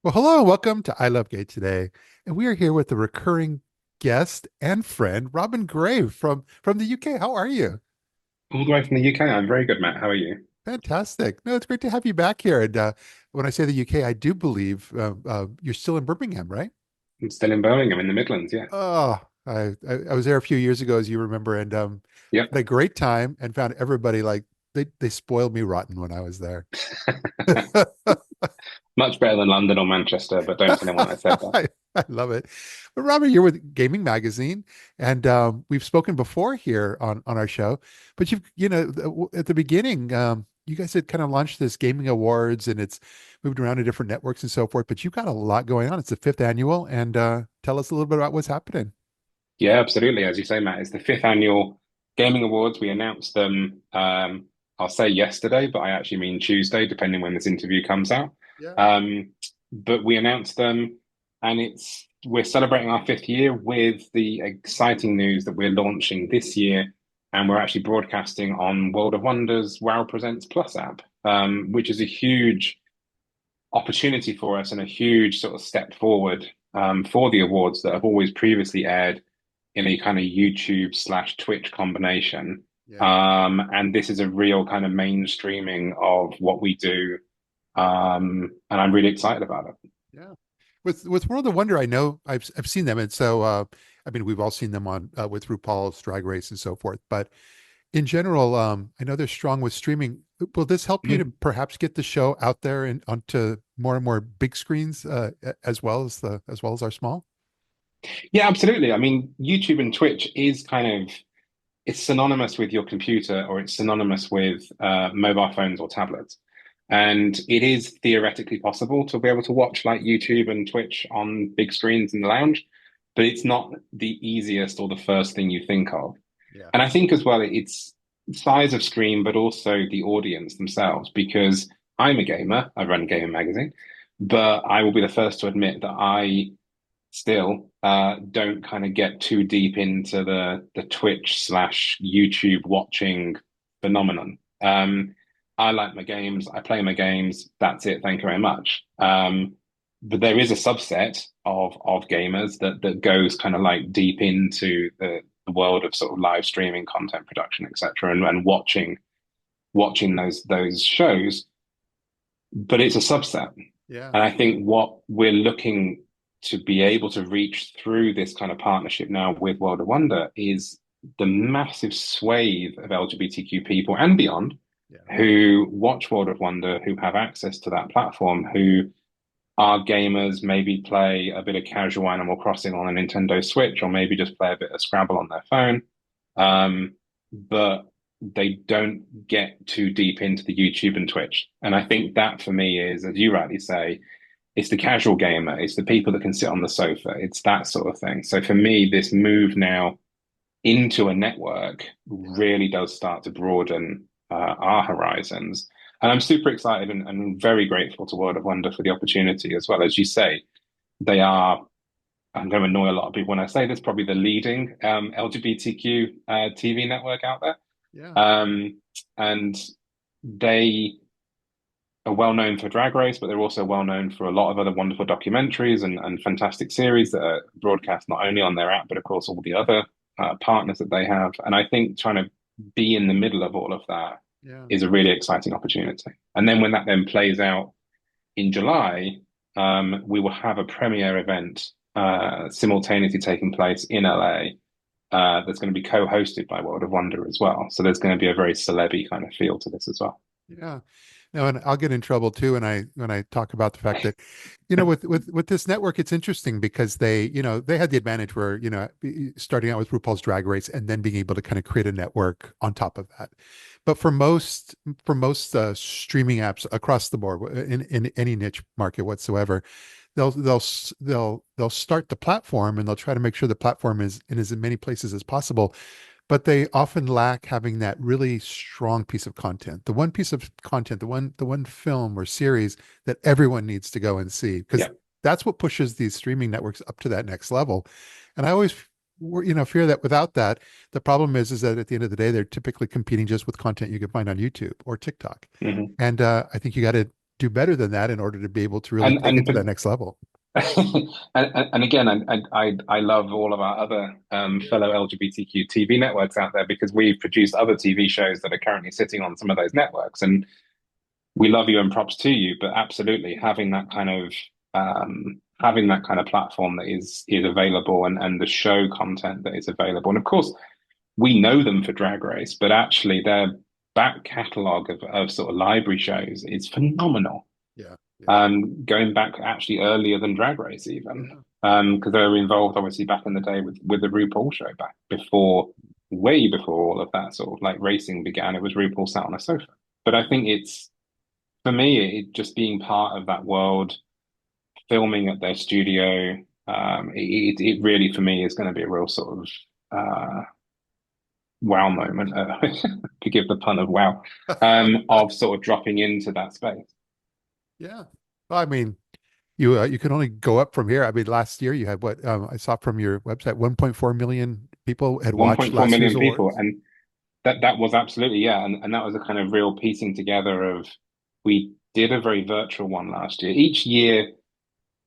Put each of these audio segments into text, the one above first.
Well, hello and welcome to I Love Gay today. And we are here with a recurring guest and friend, Robin Gray from the UK. How are you? All the way from the UK. I'm very good, Matt. How are you? Fantastic. No, it's great to have you back here. And when I say the UK, I do believe you're still in Birmingham, right? I'm still in Birmingham in the Midlands. Yeah. Oh, I was there a few years ago, as you remember, and Yep. had a great time and found everybody like they spoiled me rotten when I was there. Much better than London or Manchester, but don't tell anyone I said that. I love it. But Robert, you're with Gaming Magazine, and we've spoken before here on our show. But at the beginning, you guys had kind of launched this Gaming Awards, and it's moved around to different networks and so forth. But you've got a lot going on. It's the fifth annual, and tell us a little bit about what's happening. Yeah, absolutely. As you say, Matt, it's the fifth annual Gaming Awards. We announced them, I'll say yesterday, but I actually mean Tuesday, depending when this interview comes out. Yeah. But we announced them, and we're celebrating our fifth year with the exciting news that we're launching this year, and we're actually broadcasting on World of Wonders WoW Presents Plus app, which is a huge opportunity for us and a huge sort of step forward for the awards that have always previously aired in a kind of YouTube slash Twitch combination. Yeah. And this is a real kind of mainstreaming of what we do. And I'm really excited about it. Yeah. With World of Wonder, I know I've seen them, and so I mean we've all seen them on with RuPaul's Drag Race and so forth. But in general, I know they're strong with streaming. Will this help you to Mhm. perhaps get the show out there and onto more and more big screens, as well as our small? Yeah, absolutely. I mean, YouTube and Twitch is kind of it's synonymous with your computer or it's synonymous with mobile phones or tablets. And it is theoretically possible to be able to watch like YouTube and Twitch on big screens in the lounge, but it's not the easiest or the first thing you think of. Yeah. And I think as well, it's size of screen, but also the audience themselves, because I'm a gamer, I run Gaming Magazine, but I will be the first to admit that I still don't kind of get too deep into the Twitch slash YouTube watching phenomenon. I like my games, I play my games, that's it, thank you very much. But there is a subset of gamers that goes kind of like deep into the world of sort of live streaming content production, etc., and watching those shows, but it's a subset. Yeah. And I think what we're looking to be able to reach through this kind of partnership now with World of Wonder is the massive swathe of LGBTQ people and beyond Yeah. who watch World of Wonder, who have access to that platform, who are gamers, maybe play a bit of casual Animal Crossing on a Nintendo Switch, or maybe just play a bit of Scrabble on their phone. But they don't get too deep into the YouTube and Twitch. And I think that for me is, as you rightly say, it's the casual gamer, it's the people that can sit on the sofa, it's that sort of thing. So for me, this move now into a network Yeah. really does start to broaden our horizons. And I'm super excited and very grateful to World of Wonder for the opportunity as well. As you say, they are, I'm going to annoy a lot of people when I say this, probably the leading LGBTQ TV network out there. Yeah. Um, and they are well known for Drag Race, but they're also well known for a lot of other wonderful documentaries and fantastic series that are broadcast not only on their app, but of course all the other partners that they have. And I think trying to be in the middle of all of that Yeah. is a really exciting opportunity. And then when that then plays out in July, we will have a premiere event simultaneously taking place in LA. That's going to be co-hosted by World of Wonder as well. So there's going to be a very celeb kind of feel to this as well. Yeah. No, and I'll get in trouble too when I talk about the fact that, with this network, it's interesting because they had the advantage where, starting out with RuPaul's Drag Race and then being able to kind of create a network on top of that. But for most streaming apps across the board in any niche market whatsoever, they'll start the platform and they'll try to make sure the platform is in as many places as possible, but they often lack having that really strong piece of content, the one piece of content, the one film or series that everyone needs to go and see, because Yeah. that's what pushes these streaming networks up to that next level. And I always fear that without that, the problem is that at the end of the day, they're typically competing just with content you can find on YouTube or TikTok. Mhm. And I think you got to do better than that in order to be able to really take it and to that next level. and again, I love all of our other fellow LGBTQ TV networks out there because we've produced other TV shows that are currently sitting on some of those networks, and we love you and props to you. But absolutely, having that kind of platform that is available, and the show content that is available, and of course we know them for Drag Race, but actually their back catalogue of sort of library shows is phenomenal. Yeah, yeah, Going back actually earlier than Drag Race even, yeah. because they were involved obviously back in the day with the RuPaul show back before, way before all of that sort of like racing began. It was RuPaul sat on a sofa. But I think it's, for me, it just being part of that world, filming at their studio, it really for me is going to be a real sort of wow moment, to give the pun of wow, of sort of dropping into that space. Yeah. Well, I mean, you can only go up from here. I mean, last year you had what I saw from your website, 1.4 million people had watched 1.4 last year's million people, awards. and that was absolutely, yeah, and that was a kind of real piecing together of, we did a very virtual one last year. Each year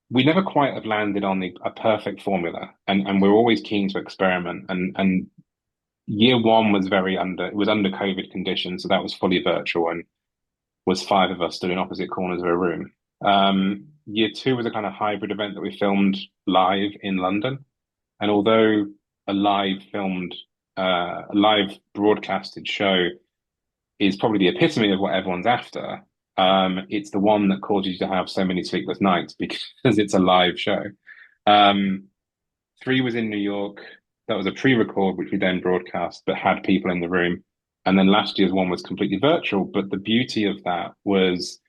we never quite have landed on a perfect formula, and we're always keen to experiment. And year one was it was under COVID conditions, so that was fully virtual and was five of us stood in opposite corners of a room. Year two was a kind of hybrid event that we filmed live in London, and although a live broadcasted show is probably the epitome of what everyone's after, it's the one that causes you to have so many sleepless nights because it's a live show. Um, Three was in New York. That was a pre-record, which we then broadcast, but had people in the room. And then last year's one was completely virtual. But the beauty of that was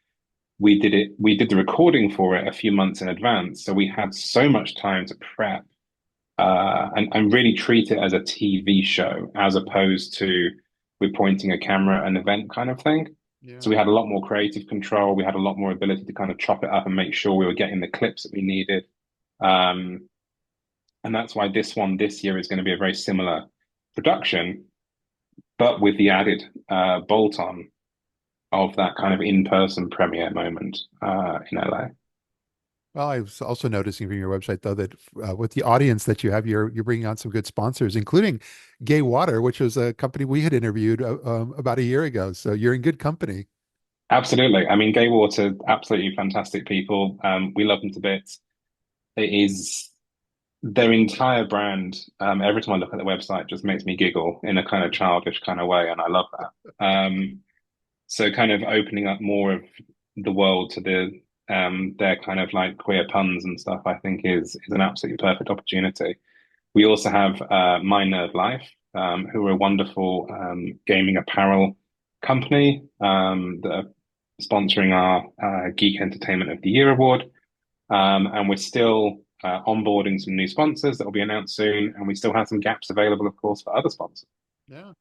we did the recording for it a few months in advance. So we had so much time to prep, and really treat it as a TV show as opposed to we're pointing a camera at an event kind of thing. Yeah. So we had a lot more creative control. We had a lot more ability to kind of chop it up and make sure we were getting the clips that we needed. Um, and that's why this one this year is going to be a very similar production, but with the added bolt on of that kind of in-person premiere moment in LA. Well, I was also noticing from your website though that with the audience that you have, you're bringing on some good sponsors, including Gay Water, which was a company we had interviewed about a year ago. So you're in good company. Absolutely. I mean, Gay Water, absolutely fantastic people. We love them to bits. It is their entire brand. Every time I look at the website, just makes me giggle in a kind of childish kind of way, and I love that. So kind of opening up more of the world to their kind of like queer puns and stuff, I think is an absolutely perfect opportunity. We also have My Nerd Life, who are a wonderful gaming apparel company that are sponsoring our Geek Entertainment of the Year award. And we're still onboarding some new sponsors that will be announced soon, and we still have some gaps available, of course, for other sponsors. Yeah.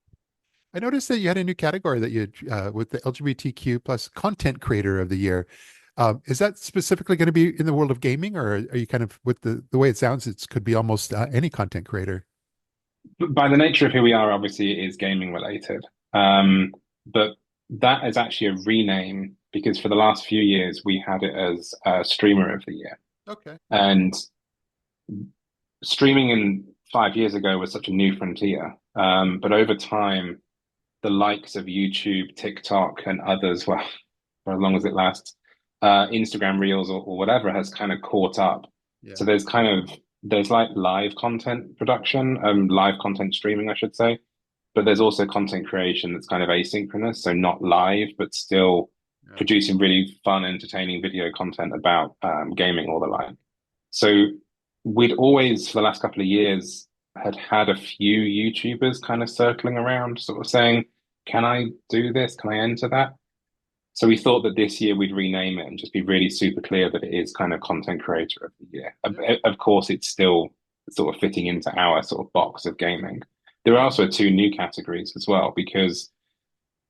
I noticed that you had a new category that you with the LGBTQ plus content creator of the year. Is that specifically going to be in the world of gaming, or are you kind of with the way it sounds, it could be almost any content creator? But by the nature of who we are, obviously, it is gaming related. But that is actually a rename because for the last few years we had it as streamer of the year. Okay. And streaming in 5 years ago was such a new frontier. But over time, the likes of YouTube, TikTok, and others, well, for as long as it lasts, Instagram Reels or whatever has kind of caught up. Yeah. So there's like live content production, live content streaming, I should say, but there's also content creation that's kind of asynchronous, so not live, but still Yeah. producing really fun, entertaining video content about gaming or the like. So we'd always, for the last couple of years, had a few YouTubers kind of circling around, sort of saying, "Can I do this? Can I enter that?" So we thought that this year we'd rename it and just be really super clear that it is kind of content creator of the year. Yeah. Of course, it's still sort of fitting into our sort of box of gaming. There are also two new categories as well, because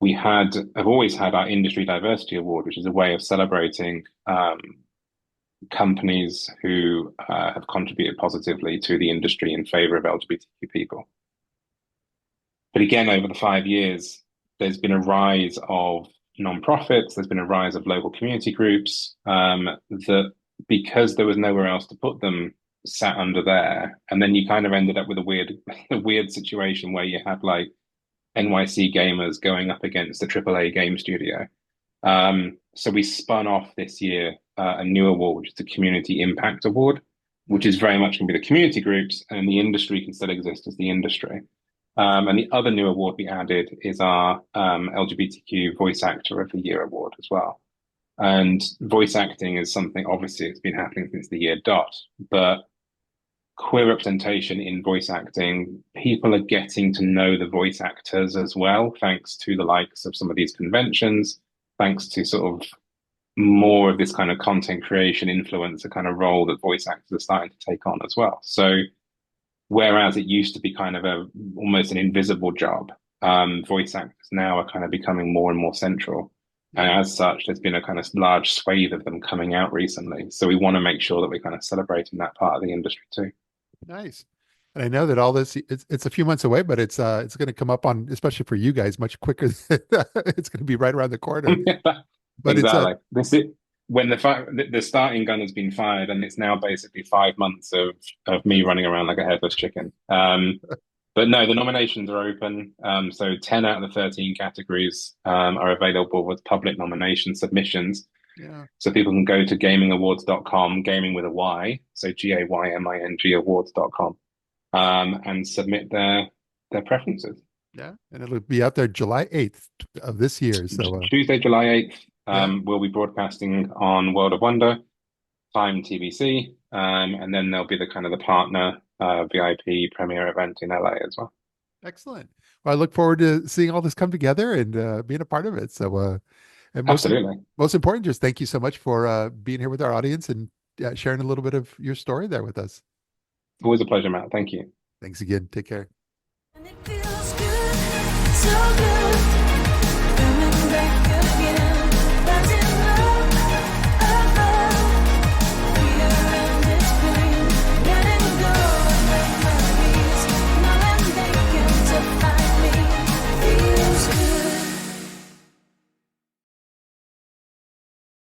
have always had our industry diversity award, which is a way of celebrating companies who have contributed positively to the industry in favor of LGBTQ people. But again, over the 5 years, there's been a rise of non-profits. There's been a rise of local community groups that, because there was nowhere else to put them, sat under there. And then you kind of ended up with a weird situation where you had like NYC gamers going up against the AAA game studio. So we spun off this year a new award, which is the Community Impact Award, which is very much going to be the community groups, and the industry can still exist as the industry. And the other new award we added is our LGBTQ Voice Actor of the Year award as well. And voice acting is something, obviously, it's been happening since the year dot, but queer representation in voice acting, people are getting to know the voice actors as well, thanks to the likes of some of these conventions, thanks to sort of more of this kind of content creation influencer kind of role that voice actors are starting to take on as well. So whereas it used to be kind of almost an invisible job, voice actors now are kind of becoming more and more central. And as such, there's been a kind of large swathe of them coming out recently. So we want to make sure that we're kind of celebrating that part of the industry too. Nice. And I know that all this it's a few months away, but it's going to come up on, especially for you guys, much quicker. It's going to be right around the corner. But exactly. This is when the starting gun has been fired, and it's now basically 5 months of me running around like a headless chicken. But no, the nominations are open. So 10 out of the 13 categories are available with public nomination submissions. Yeah. So people can go to gamingawards.com, gaming with a Y, so GAYMING awards.com, and submit their preferences. Yeah, and it'll be out there July 8th of this year. So Tuesday, July 8th, we'll be broadcasting on World of Wonder, Time TBC, and then there'll be the kind of the partner VIP premiere event in LA as well. Excellent. Well, I look forward to seeing all this come together and being a part of it. So and absolutely. Most important, just thank you so much for being here with our audience and sharing a little bit of your story there with us. Always a pleasure, Matt. Thank you. Thanks again. Take care. And it feels good, so good.